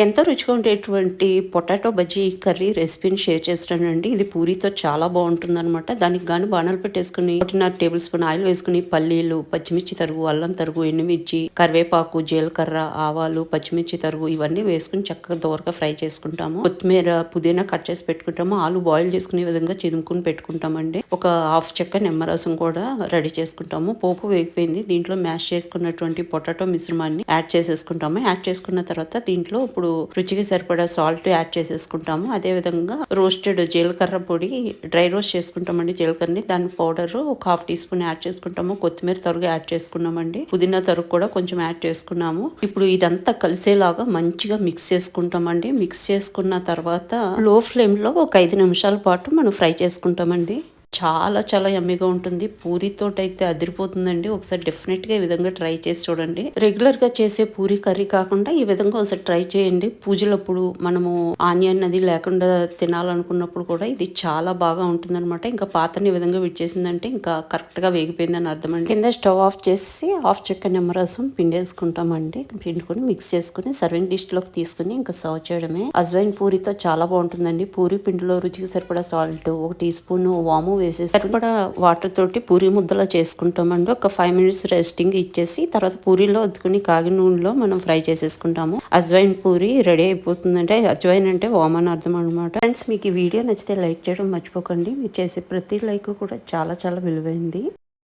ఎంతో రుచిగా ఉండేటువంటి పొటాటో బజ్జీ కర్రీ రెసిపీని షేర్ చేస్తానండి. ఇది పూరితో చాలా బాగుంటుందన్నమాట. దానికి గాను బాణాలు పెట్టేసుకుని 1.5 టేబుల్ స్పూన్ ఆయిల్ వేసుకుని పల్లీలు, పచ్చిమిర్చి తరుగు, అల్లం తరుగు, ఎండుమిర్చి, కరివేపాకు, జీలకర్ర, ఆవాలు, పచ్చిమిర్చి తరుగు ఇవన్నీ వేసుకుని చక్కగా దోరగా ఫ్రై చేసుకుంటాము. కొత్తిమీర, పుదీనా కట్ చేసి పెట్టుకుంటాము. ఆలు బాయిల్ చేసుకునే విధంగా చిదుముకుని పెట్టుకుంటామండి. ఒక హాఫ్ చెక్క నిమ్మరసం కూడా రెడీ చేసుకుంటాము. పోపు వేగిపోయింది. దీంట్లో మ్యాష్ చేసుకున్నటువంటి పొటాటో మిశ్రమాన్ని యాడ్ చేసేసుకుంటాము. యాడ్ చేసుకున్న తర్వాత దీంట్లో ఇప్పుడు రుచికి సరిపడా సాల్ట్ యాడ్ చేసేసుకుంటాము. అదే విధంగా రోస్టెడ్ జీలకర్ర పొడి డ్రై రోస్ట్ చేసుకుంటామండి. జీలకర్రని దాని పౌడర్ ఒక హాఫ్ టీ స్పూన్ యాడ్ చేసుకుంటాము. కొత్తిమీర తరుగు యాడ్ చేసుకున్నామండి. పుదీనా తరుగు కూడా కొంచెం యాడ్ చేసుకున్నాము. ఇప్పుడు ఇదంతా కలిసేలాగా మంచిగా మిక్స్ చేసుకుంటామండి. మిక్స్ చేసుకున్న తర్వాత లో ఫ్లేమ్ లో ఒక 5 నిమిషాల పాటు మనం ఫ్రై చేసుకుంటామండి. చాలా చాలా యమ్మీగా ఉంటుంది. పూరితోటైతే అదిరిపోతుందండి. ఒకసారి డెఫినెట్గా ఈ విధంగా ట్రై చేసి చూడండి. రెగ్యులర్గా చేసే పూరి కర్రీ కాకుండా ఈ విధంగా ఒకసారి ట్రై చేయండి. పూజలప్పుడు మనము ఆనియన్ అది లేకుండా తినాలనుకున్నప్పుడు కూడా ఇది చాలా బాగా ఉంటుందన్నమాట. ఇంకా పాతని ఈ విధంగా విడిచేసిందంటే ఇంకా కరెక్ట్గా వేగిపోయిందని అర్థం అండి. కింద స్టవ్ ఆఫ్ చేసి హాఫ్ చెక్క నిమ్మరసం పిండేసుకుంటామండి. పిండుకొని మిక్స్ చేసుకుని సర్వింగ్ డిష్లోకి తీసుకుని ఇంకా సర్వ్ చేయడమే. అజ్వైన్ పూరితో చాలా బాగుంటుందండి. పూరి పిండిలో రుచికి సరిపడా సాల్ట్, ఒక టీ స్పూన్ వాము వేసేసి సరిపడా వాటర్ తోటి పూరి ముద్దలా చేసుకుంటామండి. ఒక 5 మినిట్స్ రెస్టింగ్ ఇచ్చేసి తర్వాత పూరిలో అద్దుకుని కాగిన నూనెలో మనం ఫ్రై చేసేసుకుంటాము. అజ్వైన్ పూరి రెడీ అయిపోతుందంటే అజ్వైన్ అంటే వామన్ అర్థం అనమాట. ఫ్రెండ్స్, మీకు ఈ వీడియో నచ్చితే లైక్ చేయడం మర్చిపోకండి. మీరు చేసే ప్రతి లైక్ కూడా చాలా చాలా విలువైంది.